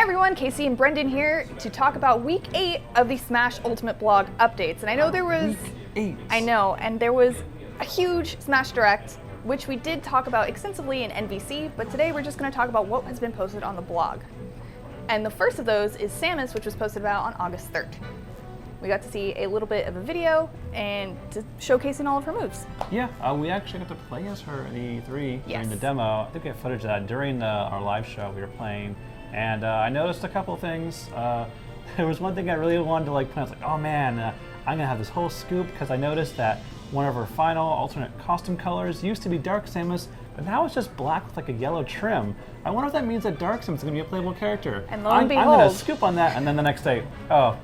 everyone, Casey and Brendan here to talk about week 8 of the Smash Ultimate Blog updates. And I know there was there was a huge Smash Direct, which we did talk about extensively in NVC, but today we're just going to talk about what has been posted on the blog. And the first of those is Samus, which was posted about on August 3rd. We got to see a little bit of a video and to showcasing all of her moves. Yeah, we actually got to play as her at E3 during the demo. I think we have footage of that during our live show we were playing. And I noticed a couple of things. There was one thing I really wanted to point. I was like, oh man, I'm gonna have this whole scoop because I noticed that one of her final alternate costume colors used to be Dark Samus, but now it's just black with a yellow trim. I wonder if that means that Dark Samus is gonna be a playable character. And lo and behold, I'm gonna scoop on that, and then the next day, oh,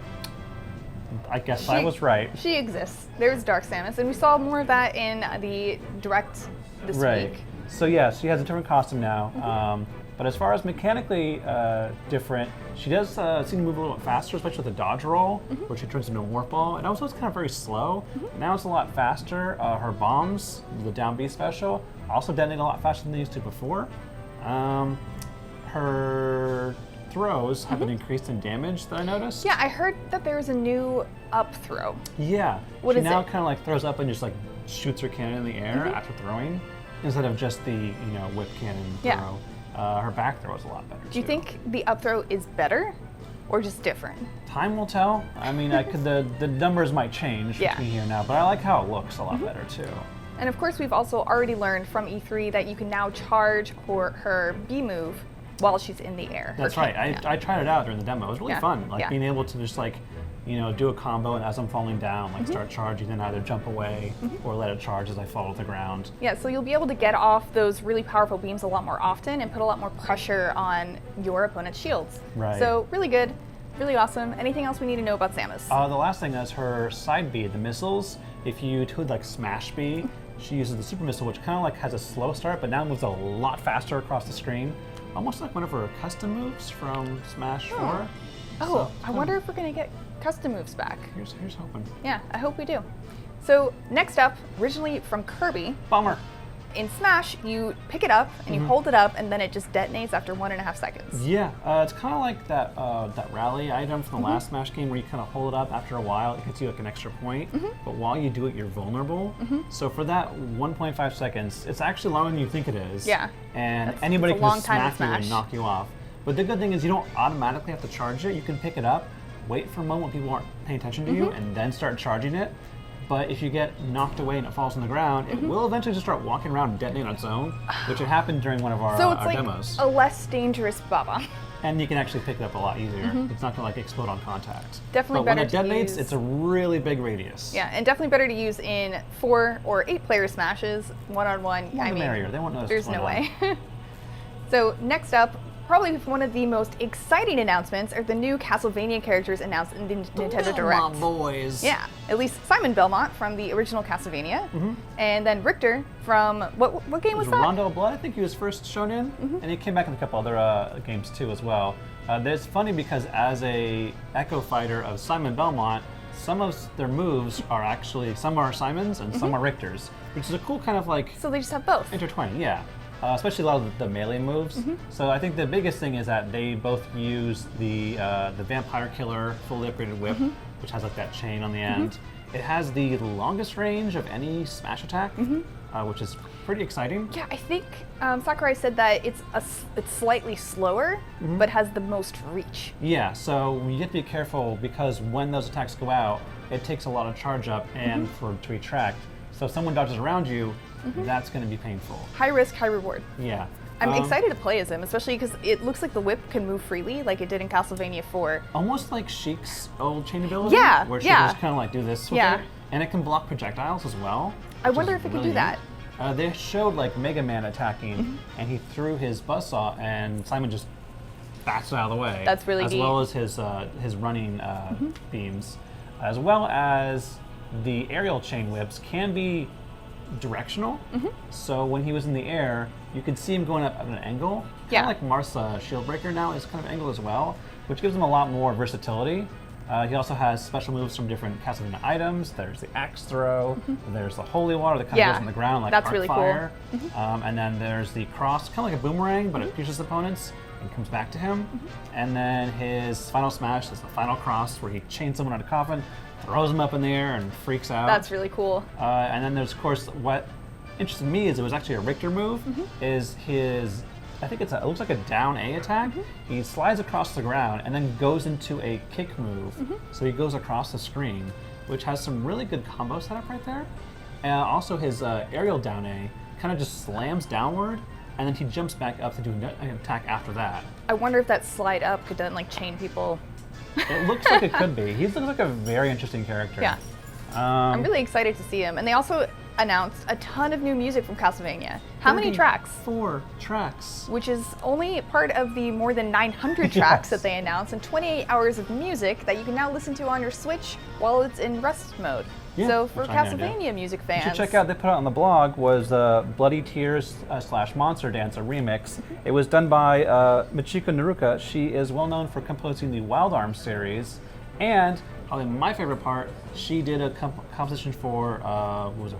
I guess I was right. She exists. There's Dark Samus, and we saw more of that in the Direct this week. So yeah, she has a different costume now. But as far as mechanically different, she does seem to move a little bit faster, especially with the dodge roll, where she turns into a warp ball. And also it's kind of very slow. Now it's a lot faster. Her bombs, the down B special, also detonate a lot faster than they used to before. Her throws have been increased in damage that I noticed. Yeah, I heard that there was a new up throw. Yeah. What she is now it? kind of throws up and just shoots her cannon in the air after throwing, instead of just the whip cannon throw. Her back throw is a lot better. Do you think the up throw is better or just different? Time will tell. I mean, the numbers might change between here and now, but I like how it looks a lot better too. And of course, we've also already learned from E3 that you can now charge her B move while she's in the air. That's right. I tried it out during the demo. It was really fun. Being able to just do a combo, and as I'm falling down, start charging, then either jump away or let it charge as I fall to the ground. Yeah, so you'll be able to get off those really powerful beams a lot more often and put a lot more pressure on your opponent's shields. Right. So really good, really awesome. Anything else we need to know about Samus? The last thing is her side B, the missiles. If you do Smash B, she uses the super missile, which kind of has a slow start, but now moves a lot faster across the screen. Almost like one of her custom moves from Smash 4. Oh, I wonder if we're going to get custom moves back. Here's hoping. Yeah, I hope we do. So next up, originally from Kirby. Bummer. In Smash, you pick it up and you hold it up, and then it just detonates after 1.5 seconds. Yeah, it's kind of like that rally item from the last Smash game, where you kind of hold it up. After a while, it gets you an extra point. But while you do it, you're vulnerable. So for that 1.5 seconds, it's actually longer than you think it is. Yeah. And anybody can just smack you and Smash. knock you off. But the good thing is you don't automatically have to charge it. You can pick it up, wait for a moment when people aren't paying attention to you, and then start charging it. But if you get knocked away and it falls on the ground, it will eventually just start walking around and detonate on its own, which had happened during one of our demos. So it's a less dangerous Baba. And you can actually pick it up a lot easier. It's not going to explode on contact. Definitely but better to when it detonates, use. it's a really big radius. Yeah, and definitely better to use in 4 or 8 player smashes, one-on-one. More the merrier. They won't notice. There's no way. So next up, probably one of the most exciting announcements are the new Castlevania characters announced in the Nintendo Direct. Belmont boys. Yeah, at least Simon Belmont from the original Castlevania, and then Richter from what game was that? Rondo of Blood, I think he was first shown in, and he came back in a couple other games too as well. It's funny because as a Echo Fighter of Simon Belmont, some of their moves are actually, some are Simon's and some are Richter's, which is a cool kind of So they just have both. intertwining, yeah. Especially a lot of the melee moves. So I think the biggest thing is that they both use the Vampire Killer fully upgraded whip, which has that chain on the end. It has the longest range of any Smash attack, which is pretty exciting. Yeah, I think Sakurai said that it's slightly slower, but has the most reach. Yeah, so you have to be careful because when those attacks go out, it takes a lot of charge up and to retract. So if someone dodges around you, that's going to be painful. High risk, high reward. Yeah. I'm excited to play as him, especially because it looks like the whip can move freely like it did in Castlevania 4. Almost like Sheik's old chain ability, Yeah, where she can just kind of do this with it. And it can block projectiles as well. I wonder if it can do that. They showed Mega Man attacking, and he threw his buzzsaw, and Simon just bats it out of the way. That's really neat. As well as his running beams, as well as the aerial chain whips can be directional. So when he was in the air, you could see him going up at an angle. Kind of like Martha Shieldbreaker now is kind of angled as well, which gives him a lot more versatility. He also has special moves from different Castlevania items. There's the axe throw, there's the holy water that kind of goes on the ground like that's arc really fire. Cool. And then there's the cross, kind of like a boomerang, but it pierces opponents. and comes back to him. And then his final smash is the final cross where he chains someone on a coffin, throws him up in the air, and freaks out. That's really cool. And then there's, of course, what interested me is it was actually a Richter move, is his, I think it looks like a down A attack. He slides across the ground and then goes into a kick move. So he goes across the screen, which has some really good combo setup right there. And also his aerial down A kind of just slams downward, and then he jumps back up to do an attack after that. I wonder if that slide up could then like chain people. It looks like it could be. He looks like a very interesting character. Yeah. I'm really excited to see him. And they also announced a ton of new music from Castlevania. How many tracks? 4 tracks. Which is only part of the more than 900 tracks that they announced, and 28 hours of music that you can now listen to on your Switch while it's in rest mode. Yeah, so for Castlevania music fans, you should check out. They put out on the blog was Bloody Tears / Monster Dance, a remix. It was done by Michiko Naruka. She is well known for composing the Wild Arms series, and probably my favorite part, she did a composition for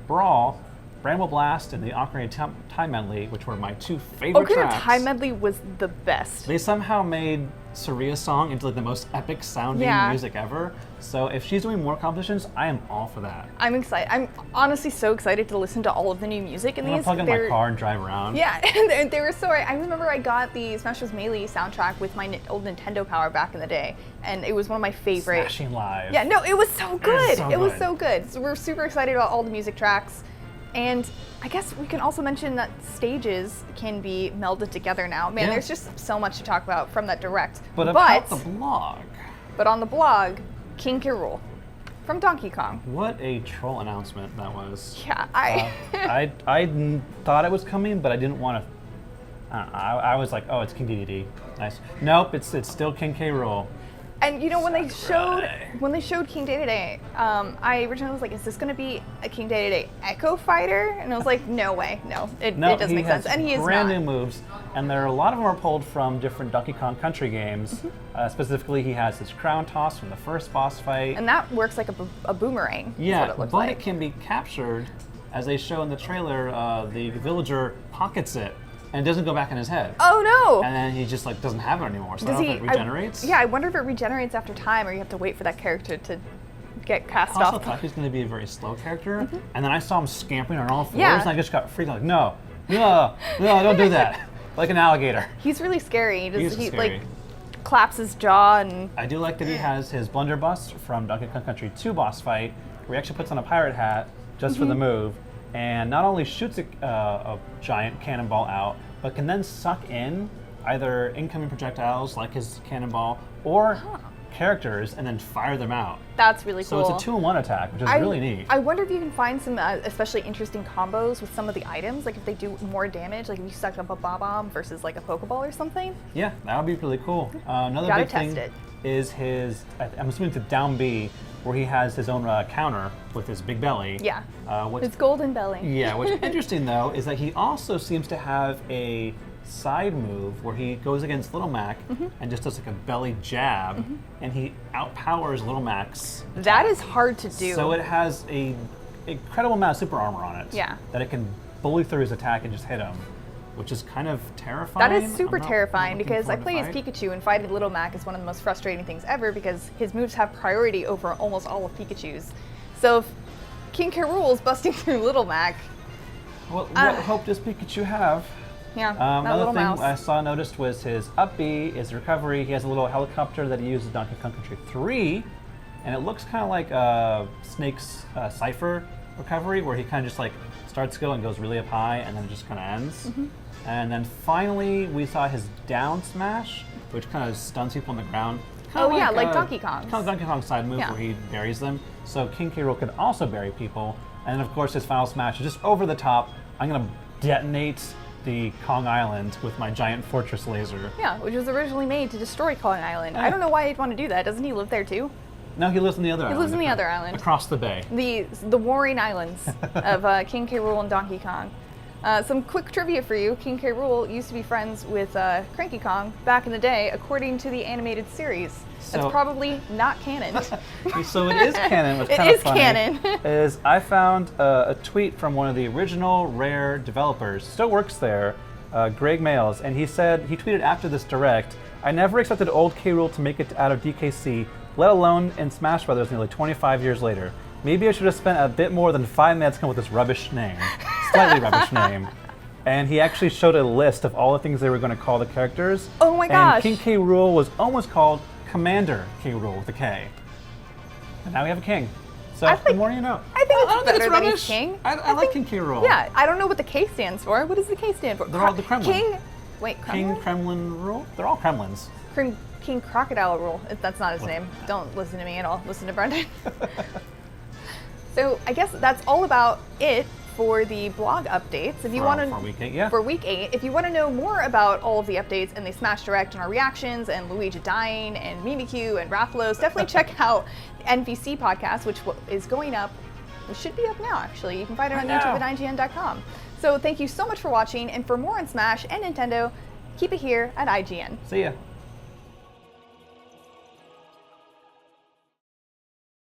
Brawl, Bramble Blast, and the Ocarina Time Medley, which were my 2 favorite tracks. Ocarina Time Medley was the best. They somehow made Saria's song into like the most epic sounding music ever. So if she's doing more compositions, I am all for that. I'm excited. I'm honestly so excited to listen to all of the new music in these. I'm gonna plug in my car and drive around. Yeah, and they were so. I remember I got the Smash Bros. Melee soundtrack with my old Nintendo Power back in the day, and it was one of my favorite. Smashing Live. Yeah, no, it was so good. It was so good. So we're super excited about all the music tracks. And I guess we can also mention that stages can be melded together now. Man, there's just so much to talk about from that direct. But about the blog. But on the blog, King K. Rool from Donkey Kong. What a troll announcement that was. Yeah, I thought it was coming, but I didn't want to. I was like, oh, it's King Dedede. Nice. Nope, it's still King K. Rool. And you know, when they showed King Dedede, I originally was like, is this going to be a King Dedede Echo Fighter? And I was like, no way, no, it doesn't make sense. And he is brand new moves, and there are a lot of them are pulled from different Donkey Kong Country games. Specifically, he has his crown toss from the first boss fight, and that works like a boomerang. Yeah, is what it looks but like. it can be captured, as they show in the trailer. The villager pockets it. And it doesn't go back in his head. Oh no! And then he just like doesn't have it anymore. So I don't know if it regenerates. I wonder if it regenerates after time, or you have to wait for that character to get cast off. I also off. thought he was going to be a very slow character, and then I saw him scampering on all fours, and I just got freaked out. Like, no, don't do that. Like an alligator. He's really scary. He scary. Like claps his jaw and. I do like that he has his blunderbuss from Donkey Kong Country 2 boss fight, where he actually puts on a pirate hat just for the move, and not only shoots a giant cannonball out, but can then suck in either incoming projectiles like his cannonball or characters and then fire them out. That's really cool. So it's a 2-in-1 attack, which is really neat. I wonder if you can find some especially interesting combos with some of the items, like if they do more damage, like if you suck up a Bob-omb versus like a Pokeball or something. Yeah, that would be really cool. Another big thing is his, I'm assuming it's a down B, where he has his own counter with his big belly. Yeah, his golden belly. Yeah, what's interesting though is that he also seems to have a side move where he goes against Little Mac and just does like a belly jab, and he outpowers Little Mac's attack. That is hard to do. So it has a incredible amount of super armor on it. Yeah. That it can bully through his attack and just hit him, which is kind of terrifying. That is super terrifying because I play as Pikachu, and fighting Little Mac is one of the most frustrating things ever because his moves have priority over almost all of Pikachu's. So if King K. Rool is busting through Little Mac, what hope does Pikachu have? Yeah, another thing mouse. I noticed was his up B, his recovery. He has a little helicopter that he uses in Donkey Kong Country 3, and it looks kind of like Snake's Cypher recovery, where he kind of just like starts to go and goes really up high, and then it just kind of ends. And then finally, we saw his down smash, which kind of stuns people on the ground. Like Donkey Kong's. Kind of Donkey Kong's side move where he buries them. So King K. Rool can also bury people. And then, of course, his final smash is just over the top. I'm going to detonate the Kong Island with my giant fortress laser. Yeah, which was originally made to destroy Kong Island. I don't know why he'd want to do that. Doesn't he live there too? No, he lives in the other island. He lives in the other island. Across the bay. The warring islands of King K. Rool and Donkey Kong. Some quick trivia for you. King K. Rool used to be friends with Cranky Kong back in the day, according to the animated series. That's probably not canon. So it is canon. What's kind of funny is I found a tweet from one of the original Rare developers, still works there, Greg Mails, and he tweeted after this Direct, I never expected old K. Rool to make it out of DKC, let alone in Smash Brothers nearly 25 years later. Maybe I should have spent a bit more than 5 minutes coming up with this rubbish name. Slightly rubbish name. And he actually showed a list of all the things they were going to call the characters. Oh my gosh. And King K. Rool was almost called Commander K. Rool with a K. And now we have a king. So the more you know. I think don't it's think better than rubbish. king. I like King K. Rool. Yeah, I don't know what the K stands for. What does the K stand for? They're all the Kremlin. Kremlin? King Kremlin Rool? They're all Kremlins. King Crocodile Rool. That's not his name. Don't listen to me at all. Listen to Brendan. So I guess that's all about it for the blog updates. If you want to for week 8, yeah. For week 8, if you want to know more about all of the updates and the Smash Direct and our reactions and Luigi dying and Mimikyu and Rathalos, definitely check out the NVC podcast, which is going up. It should be up now, actually. You can find it on YouTube at IGN.com. So thank you so much for watching, and for more on Smash and Nintendo, keep it here at IGN. See ya.